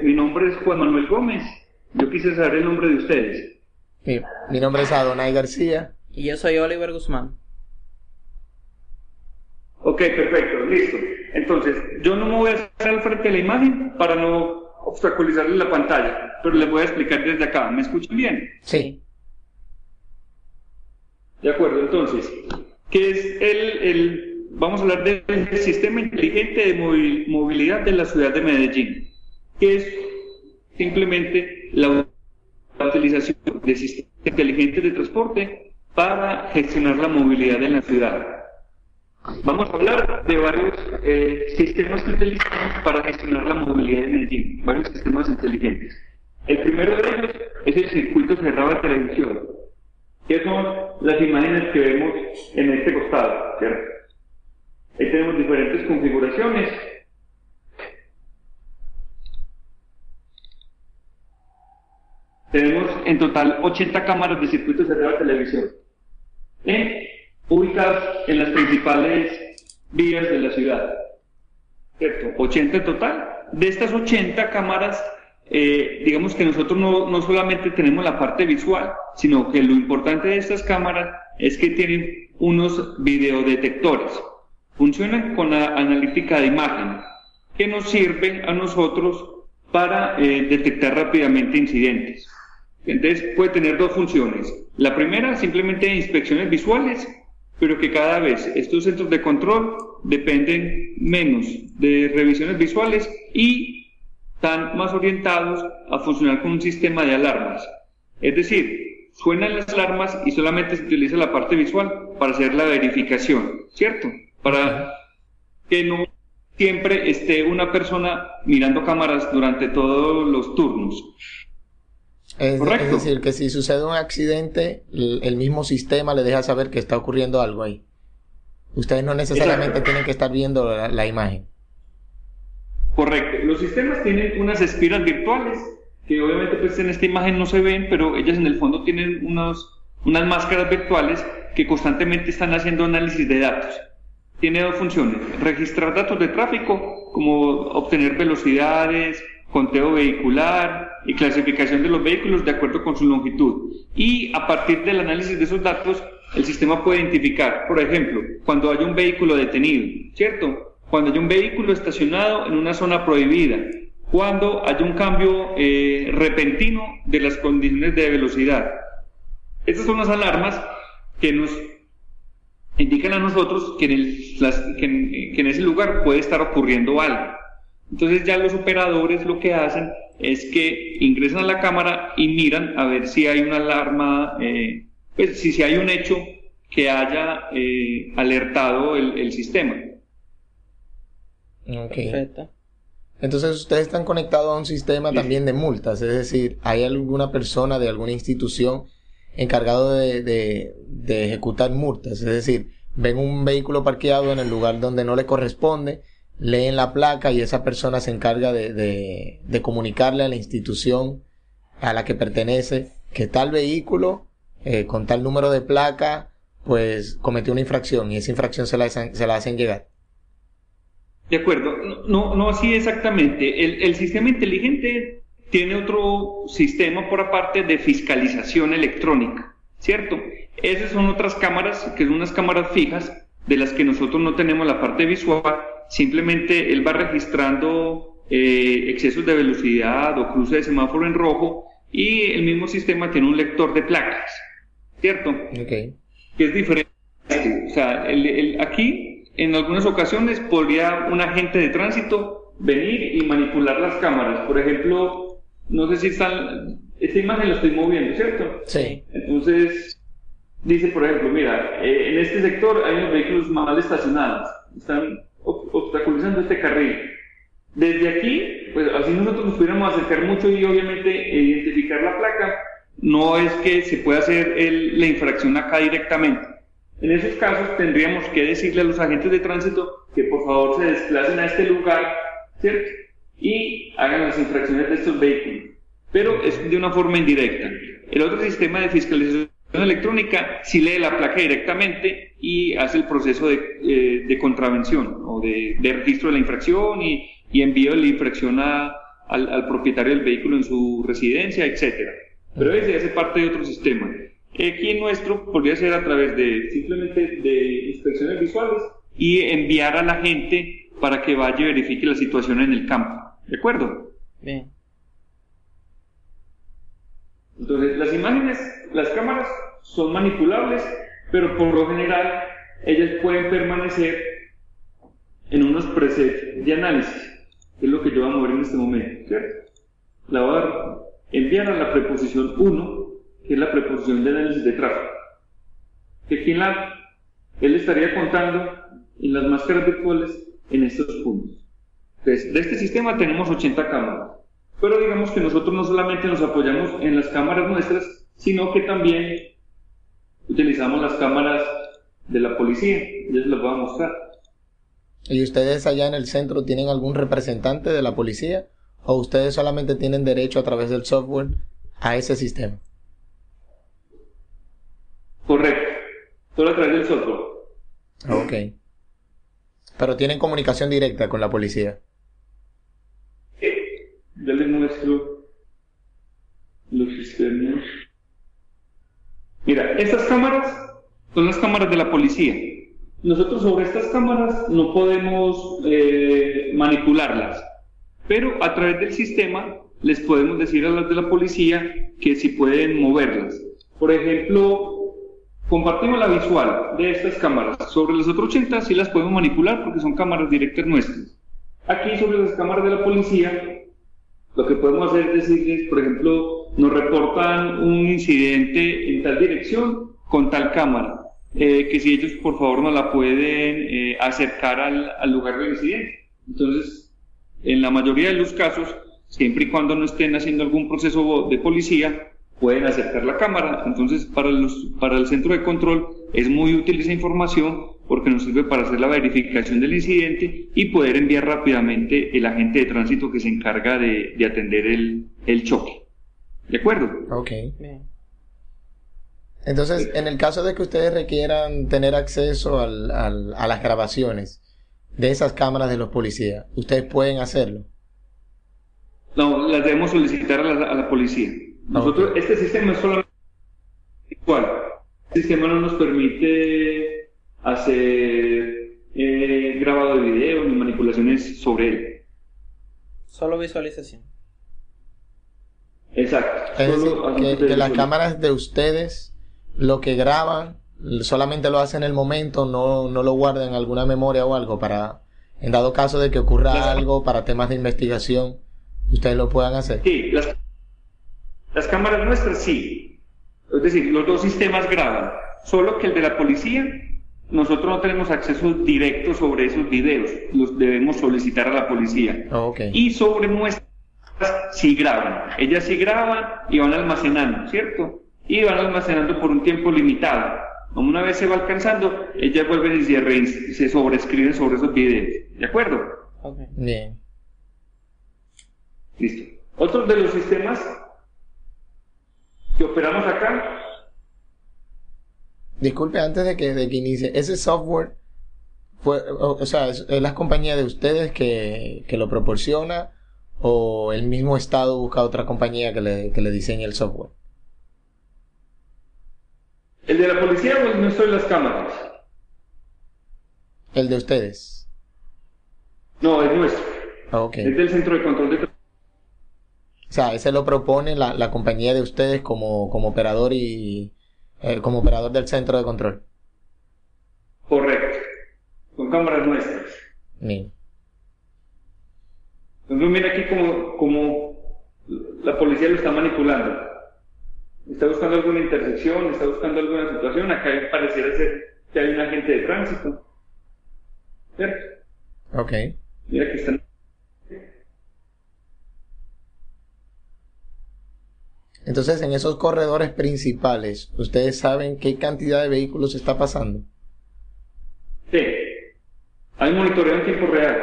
mi nombre es Juan Manuel Gómez. Yo quise saber el nombre de ustedes. Mi nombre es Adonai García. Y yo soy Oliver Guzmán. Ok, perfecto, listo. Entonces, yo no me voy a hacer al frente de la imagen para no obstaculizarles la pantalla, pero les voy a explicar desde acá. ¿Me escuchan bien? Sí. De acuerdo, entonces, ¿qué es vamos a hablar del sistema inteligente de movilidad de la ciudad de Medellín? Que es simplemente la utilización de sistemas inteligentes de transporte para gestionar la movilidad en la ciudad. Vamos a hablar de varios sistemas que utilizamos para gestionar la movilidad en Medellín, varios sistemas inteligentes. El primero de ellos es el circuito cerrado de televisión, que son las imágenes que vemos en este costado, ¿cierto? Ahí tenemos diferentes configuraciones. Tenemos en total 80 cámaras de circuito cerrado de televisión, ubicadas en las principales vías de la ciudad, ¿cierto? 80 en total. De estas 80 cámaras, digamos que nosotros no solamente tenemos la parte visual, sino que lo importante de estas cámaras es que tienen unos videodetectores. Funcionan con la analítica de imagen, que nos sirven a nosotros para detectar rápidamente incidentes. Entonces puede tener dos funciones. La primera, simplemente inspecciones visuales, pero que cada vez estos centros de control dependen menos de revisiones visuales y están más orientados a funcionar con un sistema de alarmas. Es decir, suenan las alarmas y solamente se utiliza la parte visual para hacer la verificación, ¿cierto? Para que no siempre esté una persona mirando cámaras durante todos los turnos. Es decir, que si sucede un accidente, el mismo sistema le deja saber que está ocurriendo algo ahí. Ustedes no necesariamente tienen que estar viendo la imagen. Correcto. Los sistemas tienen unas espiras virtuales, que obviamente pues en esta imagen no se ven, pero ellas en el fondo tienen unas máscaras virtuales que constantemente están haciendo análisis de datos. Tiene dos funciones: registrar datos de tráfico, como obtener velocidades, conteo vehicular y clasificación de los vehículos de acuerdo con su longitud. Y a partir del análisis de esos datos, el sistema puede identificar, por ejemplo, cuando haya un vehículo detenido, ¿cierto? Cuando haya un vehículo estacionado en una zona prohibida, cuando haya un cambio repentino de las condiciones de velocidad. Estas son las alarmas que nos indican a nosotros que en ese lugar puede estar ocurriendo algo. Entonces ya los operadores lo que hacen es que ingresan a la cámara y miran a ver si hay una alarma, pues si hay un hecho que haya alertado el sistema. Okay. Perfecto. Entonces ustedes están conectados a un sistema también de multas, es decir, ¿hay alguna persona de alguna institución encargado de ejecutar multas? Es decir, ven un vehículo parqueado en el lugar donde no le corresponde, leen la placa y esa persona se encarga de comunicarle a la institución a la que pertenece que tal vehículo con tal número de placa pues cometió una infracción y esa infracción se la hacen llegar. De acuerdo, no así exactamente. El sistema inteligente tiene otro sistema por aparte de fiscalización electrónica, ¿cierto? Esas son otras cámaras, que son unas cámaras fijas, de las que nosotros no tenemos la parte visual. Simplemente él va registrando excesos de velocidad o cruce de semáforo en rojo, y el mismo sistema tiene un lector de placas, ¿cierto? Okay. Que es diferente. O sea, aquí en algunas ocasiones podría un agente de tránsito venir y manipular las cámaras. Por ejemplo, no sé si esta imagen la estoy moviendo, ¿cierto? Sí. Entonces dice, por ejemplo, mira, en este sector hay unos vehículos mal estacionados, están obstaculizando este carril. Desde aquí, pues así nosotros nos pudiéramos acercar mucho y obviamente identificar la placa, no es que se pueda hacer la infracción acá directamente. En esos casos tendríamos que decirle a los agentes de tránsito que por favor se desplacen a este lugar, ¿cierto? Y hagan las infracciones de estos vehículos. Pero es de una forma indirecta. El otro sistema de fiscalización electrónica sí lee la placa directamente y hace el proceso de contravención o de registro de la infracción y envío de la infracción a al propietario del vehículo en su residencia, etcétera. Pero ese hace parte de otro sistema. Aquí en nuestro podría ser a través de simplemente de inspecciones visuales y enviar a la gente para que vaya y verifique la situación en el campo. ¿De acuerdo? Bien. Entonces, las imágenes, las cámaras son manipulables, pero por lo general ellas pueden permanecer en unos presets de análisis, que es lo que yo voy a mover en este momento, ¿cierto? La voy a enviar a la preposición 1, que es la preposición de análisis de tráfico. Que aquí él estaría contando en las máscaras virtuales en estos puntos. Entonces, de este sistema tenemos 80 cámaras, pero digamos que nosotros no solamente nos apoyamos en las cámaras nuestras, sino que también utilizamos las cámaras de la policía. Ya se las voy a mostrar. ¿Y ustedes allá en el centro tienen algún representante de la policía? ¿O ustedes solamente tienen derecho a través del software a ese sistema? Correcto. Solo a través del software. Ok. Pero tienen comunicación directa con la policía. Ya les muestro los sistemas. Mira, estas cámaras son las cámaras de la policía. Nosotros sobre estas cámaras no podemos manipularlas, pero a través del sistema les podemos decir a las de la policía que si pueden moverlas. Por ejemplo, compartimos la visual de estas cámaras. Sobre las otras 80 sí las podemos manipular porque son cámaras directas nuestras. Aquí sobre las cámaras de la policía, lo que podemos hacer es decirles, por ejemplo, nos reportan un incidente en tal dirección con tal cámara, que si ellos por favor nos la pueden acercar al lugar del incidente. Entonces, en la mayoría de los casos, siempre y cuando no estén haciendo algún proceso de policía, pueden acercar la cámara. Entonces, para el centro de control es muy útil esa información porque nos sirve para hacer la verificación del incidente y poder enviar rápidamente el agente de tránsito que se encarga de atender el choque. ¿De acuerdo? Ok. Bien. Entonces, en el caso de que ustedes requieran tener acceso a las grabaciones de esas cámaras de los policías, ¿ustedes pueden hacerlo? No, las debemos solicitar a la policía. Nosotros, Okay. Este sistema es solamente virtual. Este sistema no nos permite hacer grabado de video ni manipulaciones sobre él. Solo visualización. Exacto. Es decir, Solo que las cámaras de ustedes, lo que graban, solamente lo hacen en el momento, no lo guardan en alguna memoria o algo para, en dado caso de que ocurra algo para temas de investigación, ustedes lo puedan hacer. Sí, las cámaras nuestras sí. Es decir, los dos sistemas graban. Solo que el de la policía, nosotros no tenemos acceso directo sobre esos videos. Los debemos solicitar a la policía. Okay. Y sobre nuestras sí graban. Ellas sí graban y van almacenando, ¿cierto? Y van almacenando por un tiempo limitado. Como una vez se va alcanzando, ellas vuelven y se sobreescriben sobre esos videos. ¿De acuerdo? Okay. Bien. Listo. Otro de los sistemas que operamos acá. Disculpe, antes de que inicie, ese software o sea, ¿es la compañía de ustedes que lo proporciona o el mismo estado busca otra compañía que le diseñe el software? ¿El de la policía o el nuestro de las cámaras? El de ustedes. No, es nuestro. Okay. Es del centro de control de tráfico. O sea, ese lo propone la compañía de ustedes como operador y como operador del centro de control. Correcto. Con cámaras nuestras. Bien. Entonces mira aquí como la policía lo está manipulando. Está buscando alguna intersección, está buscando alguna situación. Acá pareciera ser que hay un agente de tránsito. ¿Cierto? Ok. Mira que están. Entonces, en esos corredores principales, ¿ustedes saben qué cantidad de vehículos está pasando? Sí. Hay monitoreo en tiempo real.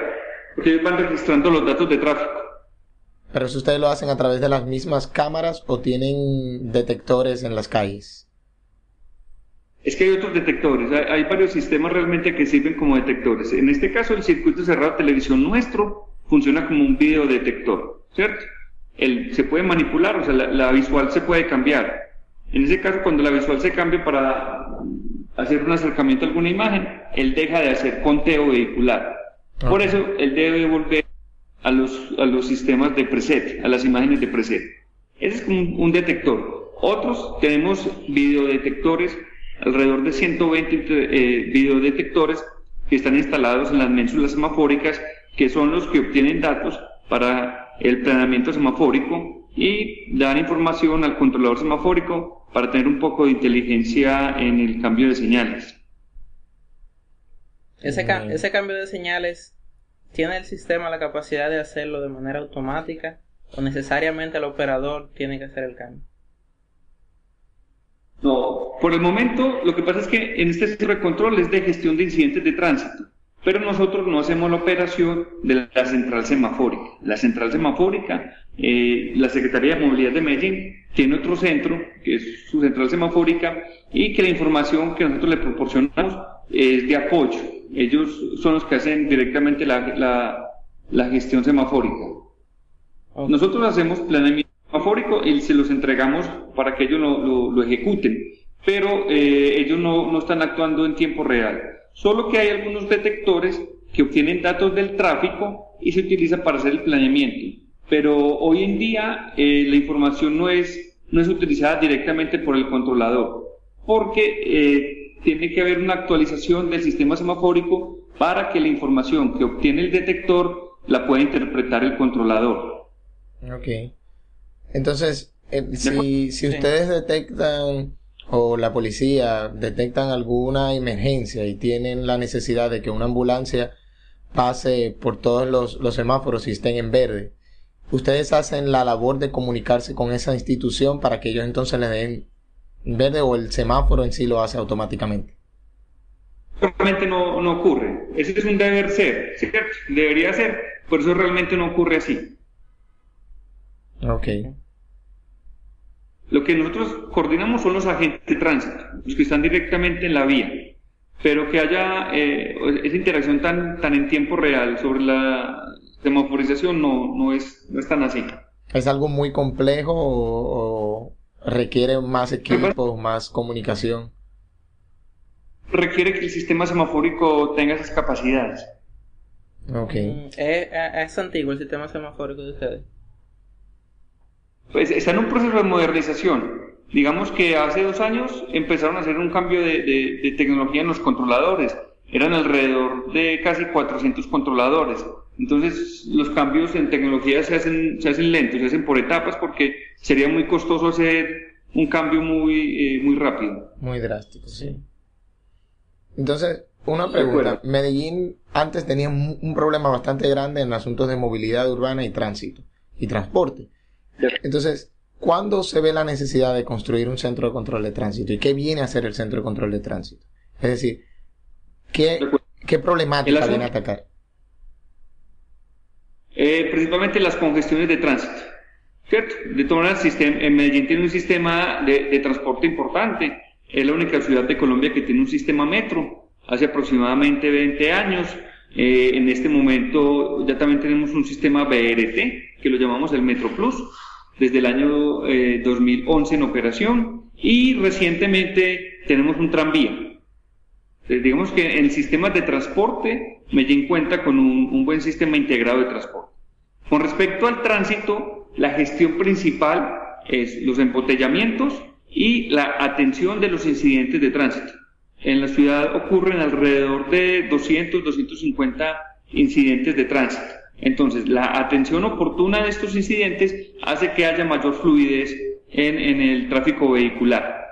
Porque ellos van registrando los datos de tráfico. ¿Pero si ustedes lo hacen a través de las mismas cámaras o tienen detectores en las calles? Es que hay otros detectores, hay varios sistemas realmente que sirven como detectores. En este caso, el circuito cerrado de televisión nuestro funciona como un videodetector. ¿cierto? Se puede manipular, o sea, la visual se puede cambiar. En ese caso, cuando la visual se cambia para hacer un acercamiento a alguna imagen, él deja de hacer conteo vehicular. Por eso, él debe volver a los sistemas de preset, a las imágenes de preset. Ese es un detector. Otros, tenemos videodetectores, alrededor de 120 videodetectores que están instalados en las ménsulas semafóricas, que son los que obtienen datos para el planeamiento semafórico y dan información al controlador semafórico para tener un poco de inteligencia en el cambio de señales. Ese cambio de señales, ¿tiene el sistema la capacidad de hacerlo de manera automática o necesariamente el operador tiene que hacer el cambio? No, por el momento lo que pasa es que en este centro de control es de gestión de incidentes de tránsito, pero nosotros no hacemos la operación de la central semafórica. La central semafórica, la Secretaría de Movilidad de Medellín tiene otro centro, que es su central semafórica, y que la información que nosotros le proporcionamos es de apoyo. Ellos son los que hacen directamente la gestión semafórica. Okay. Nosotros hacemos planeamiento semafórico y se los entregamos para que ellos lo ejecuten, pero ellos no están actuando en tiempo real. Solo que hay algunos detectores que obtienen datos del tráfico y se utilizan para hacer el planeamiento. Pero hoy en día la información no es utilizada directamente por el controlador, porque tiene que haber una actualización del sistema semafórico para que la información que obtiene el detector la pueda interpretar el controlador. Ok. Entonces, si ustedes detectan o la policía detectan alguna emergencia y tienen la necesidad de que una ambulancia pase por todos los semáforos y estén en verde, ustedes hacen la labor de comunicarse con esa institución para que ellos entonces le den verde, o el semáforo en sí lo hace automáticamente. Realmente no ocurre. Ese es un deber ser, ¿cierto? Debería ser, por eso realmente no ocurre así. Ok. Lo que nosotros coordinamos son los agentes de tránsito, los que están directamente en la vía, pero que haya esa interacción tan en tiempo real sobre la semaforización no es tan así. ¿Es algo muy complejo o requiere más equipos, más comunicación? Requiere que el sistema semafórico tenga esas capacidades. Ok. ¿Es antiguo el sistema semafórico de ustedes? Pues está en un proceso de modernización. Digamos que hace 2 años empezaron a hacer un cambio de tecnología en los controladores. Eran alrededor de casi 400 controladores. Entonces los cambios en tecnología se hacen lentos, se hacen por etapas, porque sería muy costoso hacer un cambio muy rápido. Muy drástico, sí. Entonces, una pregunta. Medellín antes tenía un problema bastante grande en asuntos de movilidad urbana y tránsito y transporte. Entonces, ¿cuándo se ve la necesidad de construir un centro de control de tránsito? ¿Y qué viene a hacer el centro de control de tránsito? Es decir, ¿qué problemática viene a atacar? Principalmente las congestiones de tránsito, ¿cierto? De todas maneras, Medellín tiene un sistema de transporte importante. Es la única ciudad de Colombia que tiene un sistema metro. Hace aproximadamente 20 años. En este momento ya también tenemos un sistema BRT, que lo llamamos el Metro Plus, desde el año 2011 en operación, y recientemente tenemos un tranvía. Entonces, digamos que en sistemas de transporte, Medellín cuenta con un buen sistema integrado de transporte. Con respecto al tránsito, la gestión principal es los embotellamientos y la atención de los incidentes de tránsito. En la ciudad ocurren alrededor de 250 incidentes de tránsito. Entonces, la atención oportuna de estos incidentes hace que haya mayor fluidez en el tráfico vehicular.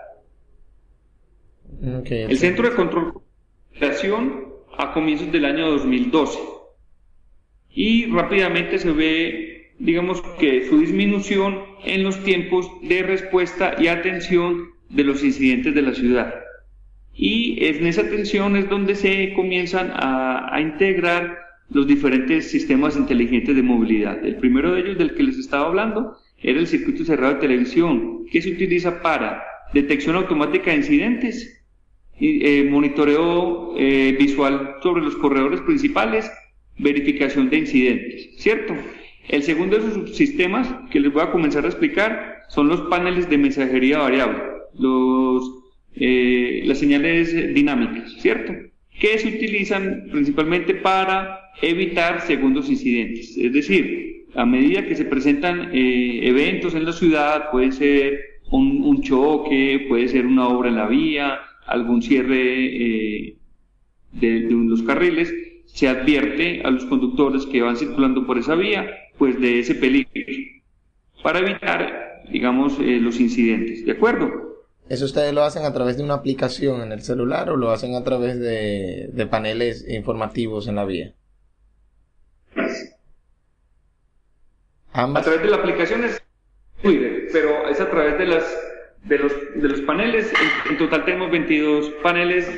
Okay, el Centro de Control de Operación a comienzos del año 2012. Y rápidamente se ve, digamos que su disminución en los tiempos de respuesta y atención de los incidentes de la ciudad. Y en esa atención es donde se comienzan a integrar los diferentes sistemas inteligentes de movilidad. El primero de ellos, del que les estaba hablando, era el circuito cerrado de televisión, que se utiliza para detección automática de incidentes, y, monitoreo visual sobre los corredores principales, verificación de incidentes, ¿cierto? El segundo de esos subsistemas que les voy a comenzar a explicar son los paneles de mensajería variable, las señales dinámicas, ¿cierto? Que se utilizan principalmente para evitar segundos incidentes. Es decir, a medida que se presentan eventos en la ciudad, puede ser un choque, puede ser una obra en la vía, algún cierre de los carriles, se advierte a los conductores que van circulando por esa vía, pues de ese peligro, para evitar, digamos, los incidentes, ¿de acuerdo? ¿Eso ustedes lo hacen a través de una aplicación en el celular o lo hacen a través de paneles informativos en la vía? A través de la aplicación es Twitter, pero es a través de los paneles. En total tenemos 22 paneles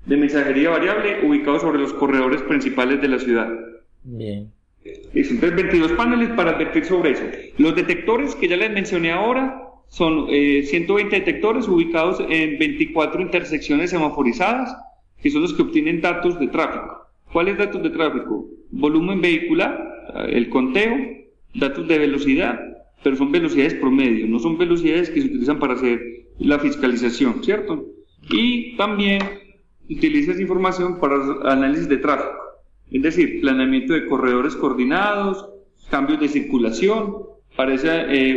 de mensajería variable ubicados sobre los corredores principales de la ciudad. Bien. Entonces 22 paneles para advertir sobre eso. Los detectores que ya les mencioné ahora son 120 detectores ubicados en 24 intersecciones semaforizadas, que son los que obtienen datos de tráfico. ¿Cuáles datos de tráfico? Volumen vehicular, el conteo, datos de velocidad, pero son velocidades promedio, no son velocidades que se utilizan para hacer la fiscalización, ¿cierto? Y también utiliza esa información para análisis de tráfico, es decir, planeamiento de corredores coordinados, cambios de circulación. Para eso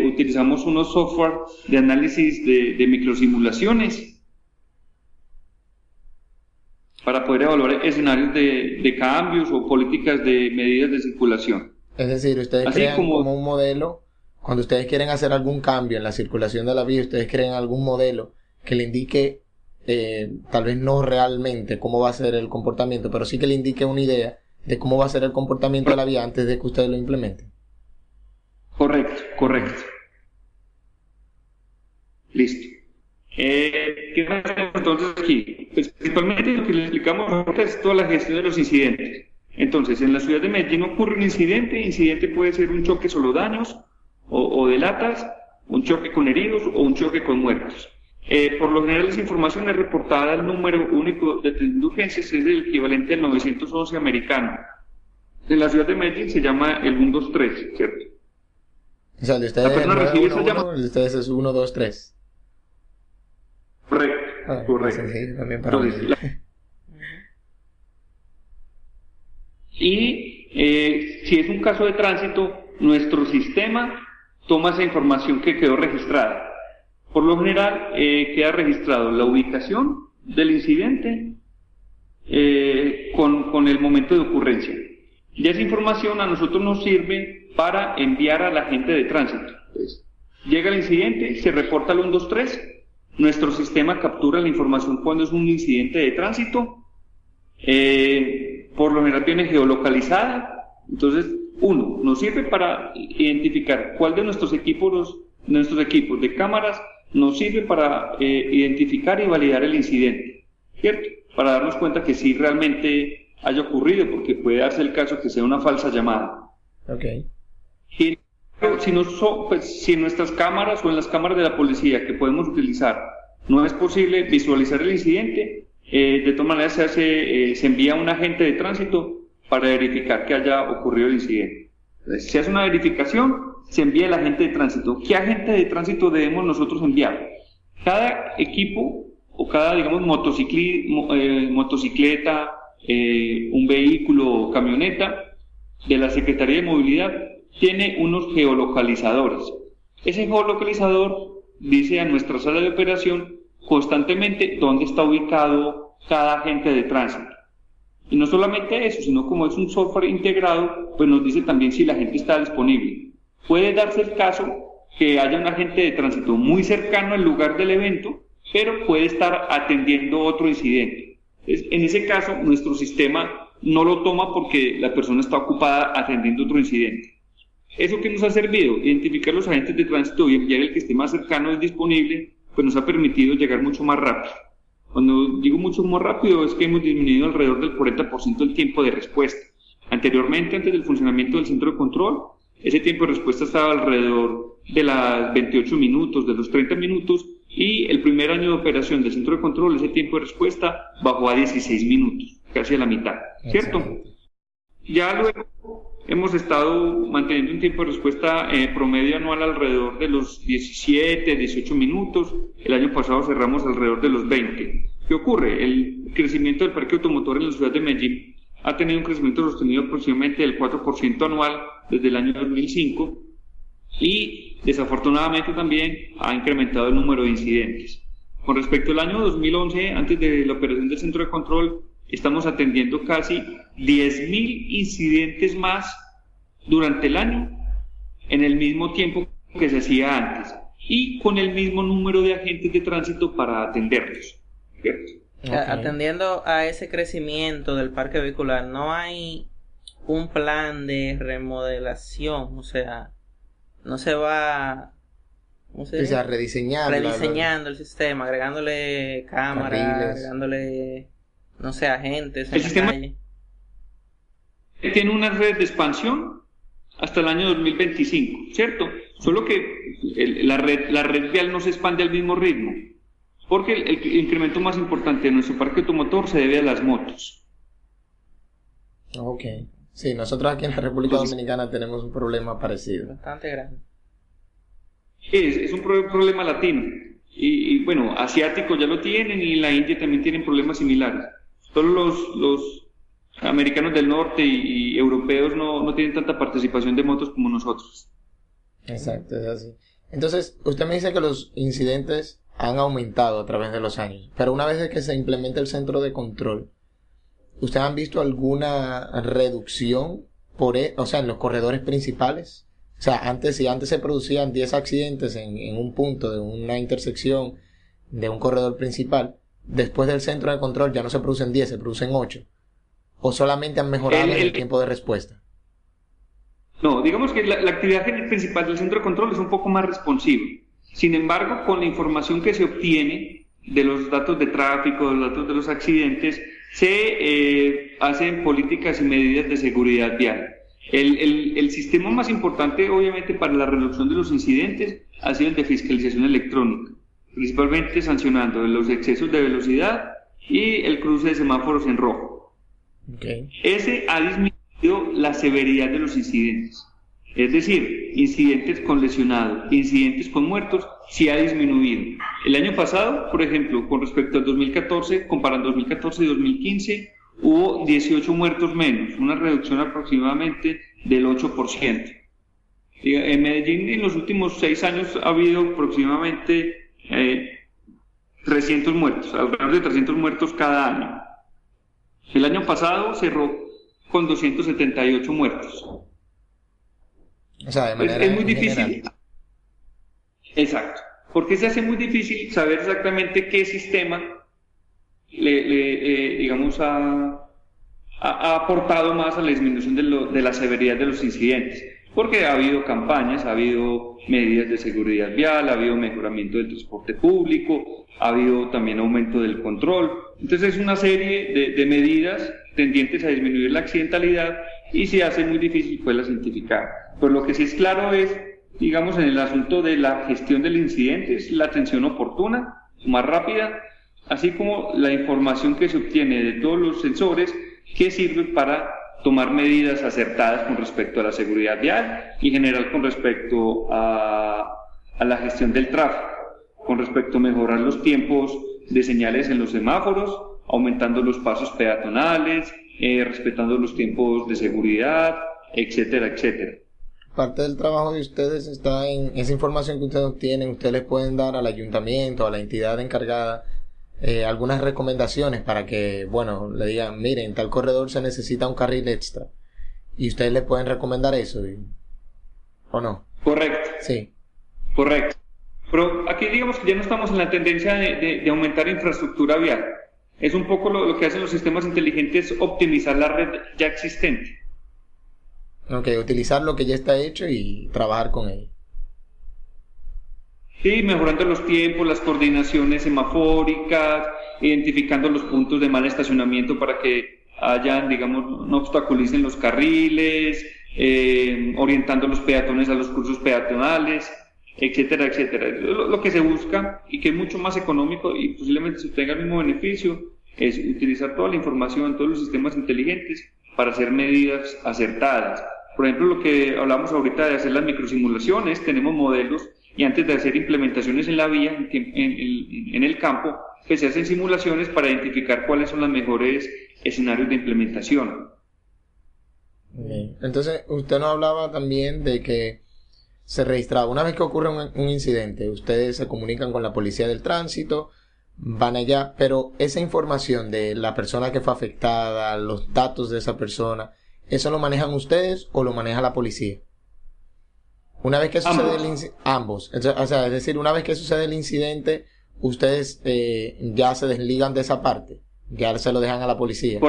utilizamos unos software de análisis de microsimulaciones para poder evaluar escenarios de cambios o políticas de medidas de circulación. Es decir, ustedes crean como un modelo, cuando ustedes quieren hacer algún cambio en la circulación de la vía, ustedes crean algún modelo que le indique, tal vez no realmente cómo va a ser el comportamiento, pero sí que le indique una idea de cómo va a ser el comportamiento de la vía antes de que ustedes lo implementen. Correcto. Listo. ¿Qué hacemos entonces aquí? Pues principalmente lo que les explicamos ahorita es toda la gestión de los incidentes. Entonces, en la ciudad de Medellín ocurre un incidente puede ser un choque solo daños o de latas, un choque con heridos o un choque con muertos. Por lo general, esa información es reportada al número único de urgencias, es el equivalente al 911 americano. En la ciudad de Medellín se llama el 123, ¿cierto? O sea, el de ustedes es 911, el de ustedes es 123. Correcto. Correcto. También para Y si es un caso de tránsito, nuestro sistema toma esa información que quedó registrada. Por lo general, queda registrado la ubicación del incidente con el momento de ocurrencia. Y esa información a nosotros nos sirve para enviar al agente de tránsito. Entonces, llega el incidente, se reporta al 123, nuestro sistema captura la información cuando es un incidente de tránsito, por lo general viene geolocalizada. Entonces, nos sirve para identificar cuál de nuestros equipos de cámaras nos sirve para identificar y validar el incidente, ¿cierto? Para darnos cuenta que sí realmente haya ocurrido, porque puede darse el caso que sea una falsa llamada. Okay. Y si en nuestras cámaras o en las cámaras de la policía que podemos utilizar no es posible visualizar el incidente, de todas maneras se envía un agente de tránsito para verificar que haya ocurrido el incidente. Entonces, se hace una verificación, se envía el agente de tránsito. ¿Qué agente de tránsito debemos nosotros enviar? Cada equipo o cada, digamos, motocicleta, un vehículo o camioneta de la Secretaría de Movilidad tiene unos geolocalizadores. Ese geolocalizador dice a nuestra sala de operación constantemente dónde está ubicado cada agente de tránsito. Y no solamente eso, sino como es un software integrado, pues nos dice también si la gente está disponible. Puede darse el caso que haya un agente de tránsito muy cercano al lugar del evento, pero puede estar atendiendo otro incidente. Entonces, en ese caso, nuestro sistema no lo toma porque la persona está ocupada atendiendo otro incidente. ¿Eso qué nos ha servido? Identificar los agentes de tránsito y enviar el que esté más cercano es disponible, pues nos ha permitido llegar mucho más rápido. Cuando digo mucho más rápido es que hemos disminuido alrededor del 40% el tiempo de respuesta. Anteriormente, antes del funcionamiento del centro de control, ese tiempo de respuesta estaba alrededor de las 28 minutos, de los 30 minutos, y el primer año de operación del centro de control, ese tiempo de respuesta bajó a 16 minutos, casi a la mitad, ¿cierto? Ya luego, hemos estado manteniendo un tiempo de respuesta promedio anual alrededor de los 17, 18 minutos. El año pasado cerramos alrededor de los 20. ¿Qué ocurre? El crecimiento del parque automotor en la ciudad de Medellín ha tenido un crecimiento sostenido aproximadamente del 4% anual desde el año 2005 y desafortunadamente también ha incrementado el número de incidentes. Con respecto al año 2011, antes de la operación del centro de control, estamos atendiendo casi 10.000 incidentes más durante el año en el mismo tiempo que se hacía antes y con el mismo número de agentes de tránsito para atenderlos. ¿Cierto? Okay. Atendiendo a ese crecimiento del parque vehicular, ¿no hay un plan de remodelación? O sea, no se va... O sea, rediseñando el sistema, agregándole cámaras, agregándole, no sé, agentes en el la sistema calle. Tiene una red de expansión hasta el año 2025, ¿cierto? Solo que la red vial no se expande al mismo ritmo, porque el incremento más importante de nuestro parque automotor se debe a las motos. Ok. Sí, nosotros aquí en la República Dominicana tenemos un problema parecido. Bastante grande. Es un problema latino. Y bueno, asiáticos ya lo tienen y la India también tienen problemas similares. Todos los americanos del norte y europeos no tienen tanta participación de motos como nosotros. Exacto, es así. Entonces, usted me dice que los incidentes han aumentado a través de los años, pero una vez que se implementa el centro de control, ¿ustedes han visto alguna reducción en los corredores principales? O sea, si antes se producían 10 accidentes en un punto de una intersección de un corredor principal, después del centro de control ya no se producen 10, se producen 8. ¿O solamente han mejorado el tiempo de respuesta? No, digamos que la actividad principal del centro de control es un poco más responsiva. Sin embargo, con la información que se obtiene de los datos de tráfico, de los datos de los accidentes, se hacen políticas y medidas de seguridad vial. El sistema más importante, obviamente, para la reducción de los incidentes ha sido el de fiscalización electrónica, principalmente sancionando los excesos de velocidad y el cruce de semáforos en rojo. Okay. Ese ha disminuido la severidad de los incidentes. Es decir, incidentes con lesionados, incidentes con muertos, sí ha disminuido. El año pasado, por ejemplo, con respecto al 2014, comparando 2014 y 2015, hubo 18 muertos menos, una reducción aproximadamente del 8%. En Medellín en los últimos 6 años ha habido aproximadamente 300 muertos, alrededor de 300 muertos cada año. El año pasado cerró con 278 muertos. O sea, de manera es muy difícil. general. Exacto. Porque se hace muy difícil saber exactamente qué sistema digamos, ha aportado más a la disminución de la severidad de los incidentes. Porque ha habido campañas, ha habido medidas de seguridad vial, ha habido mejoramiento del transporte público, ha habido también aumento del control. Entonces es una serie de medidas tendientes a disminuir la accidentalidad y se hace muy difícil poderlas identificar. Pero lo que sí es claro es, digamos, en el asunto de la gestión del incidente, es la atención oportuna, más rápida, así como la información que se obtiene de todos los sensores que sirve para tomar medidas acertadas con respecto a la seguridad vial y en general con respecto a la gestión del tráfico, con respecto a mejorar los tiempos de señales en los semáforos, aumentando los pasos peatonales, respetando los tiempos de seguridad, etcétera, etcétera. Parte del trabajo de ustedes está en esa información que ustedes obtienen. Ustedes les pueden dar al ayuntamiento, a la entidad encargada, algunas recomendaciones para que, bueno, le digan, miren, en tal corredor se necesita un carril extra. Y ustedes le pueden recomendar eso, ¿o no? Correcto. Sí. Correcto. Pero aquí digamos que ya no estamos en la tendencia de aumentar infraestructura vial. Es un poco lo que hacen los sistemas inteligentes, optimizar la red ya existente. Ok, utilizar lo que ya está hecho y trabajar con ello. Sí, mejorando los tiempos, las coordinaciones semafóricas, identificando los puntos de mal estacionamiento para que hayan, digamos, no obstaculicen los carriles, orientando los peatones a los cursos peatonales, etcétera, etcétera. Lo que se busca y que es mucho más económico y posiblemente se obtenga el mismo beneficio es utilizar toda la información, todos los sistemas inteligentes para hacer medidas acertadas. Por ejemplo, lo que hablamos ahorita de hacer las microsimulaciones, tenemos modelos y antes de hacer implementaciones en la vía, en el campo, pues se hacen simulaciones para identificar cuáles son los mejores escenarios de implementación. Okay. Entonces, usted nos hablaba también de que se registraba, una vez que ocurre un incidente, ustedes se comunican con la policía del tránsito, van allá, pero esa información de la persona que fue afectada, los datos de esa persona, ¿eso lo manejan ustedes o lo maneja la policía? Una vez que sucede ambos. O sea, es decir, una vez que sucede el incidente, ustedes ya se desligan de esa parte, ya se lo dejan a la policía.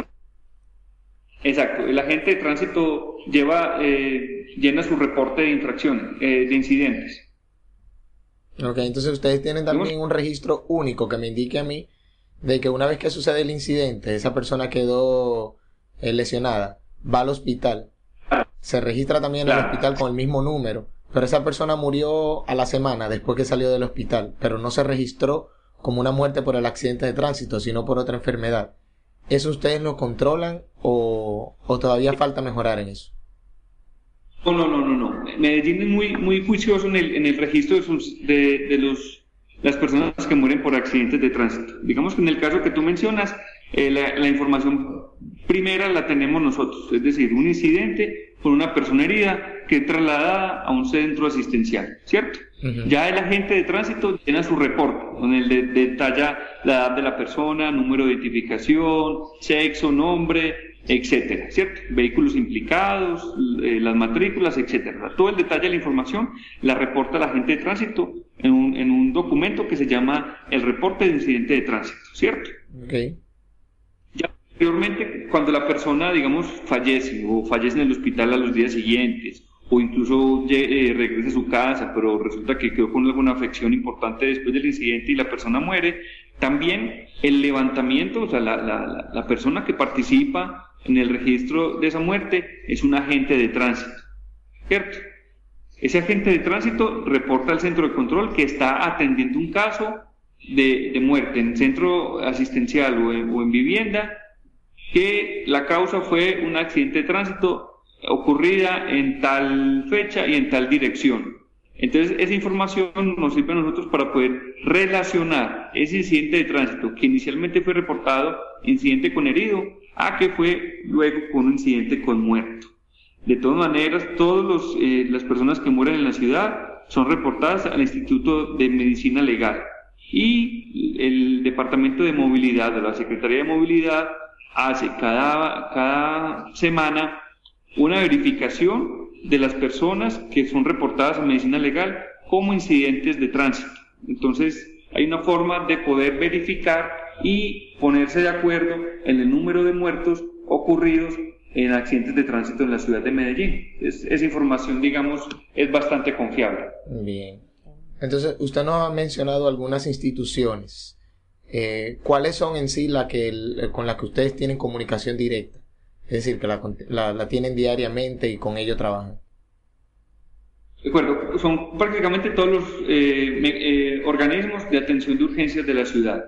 Exacto, el agente de tránsito llena su reporte de infracción, de incidentes. Ok, entonces ustedes tienen también un registro único que me indique a mí de que una vez que sucede el incidente, esa persona quedó lesionada, va al hospital, se registra también en el hospital con el mismo número, pero esa persona murió a la semana después que salió del hospital, pero no se registró como una muerte por el accidente de tránsito, sino por otra enfermedad. ¿Eso ustedes lo controlan o todavía falta mejorar en eso? No. Medellín es muy juicioso en el registro de las personas que mueren por accidentes de tránsito. Digamos que en el caso que tú mencionas, la información primera la tenemos nosotros, es decir, un incidente con una persona herida que es trasladada a un centro asistencial, ¿cierto? Uh-huh. Ya el agente de tránsito llena su reporte, donde detalla la edad de la persona, número de identificación, sexo, nombre, etcétera, ¿cierto? Vehículos implicados, las matrículas, etcétera. Todo el detalle de la información la reporta el agente de tránsito en un documento que se llama el reporte de incidente de tránsito, ¿cierto? Okay. Ya posteriormente, cuando la persona, digamos, fallece o fallece en el hospital a los días siguientes, o incluso regresa a su casa, pero resulta que quedó con alguna afección importante después del incidente y la persona muere, también el levantamiento, o sea, la persona que participa en el registro de esa muerte es un agente de tránsito, ¿cierto? Ese agente de tránsito reporta al centro de control que está atendiendo un caso de muerte en centro asistencial o en vivienda, que la causa fue un accidente de tránsito ocurrida en tal fecha y en tal dirección. Entonces, esa información nos sirve a nosotros para poder relacionar ese incidente de tránsito que inicialmente fue reportado, incidente con herido, a que fue luego con un incidente con muerto. De todas maneras, todas las personas que mueren en la ciudad son reportadas al Instituto de Medicina Legal y el Departamento de Movilidad de la Secretaría de Movilidad hace cada semana una verificación de las personas que son reportadas a medicina legal como incidentes de tránsito. Entonces, hay una forma de poder verificar y ponerse de acuerdo en el número de muertos ocurridos en accidentes de tránsito en la ciudad de Medellín. Esa información, digamos, es bastante confiable. Bien. Entonces, usted nos ha mencionado algunas instituciones. ¿Cuáles son en sí con las que ustedes tienen comunicación directa? Es decir, que la tienen diariamente y con ello trabajan. De acuerdo, son prácticamente todos los organismos de atención de urgencias de la ciudad.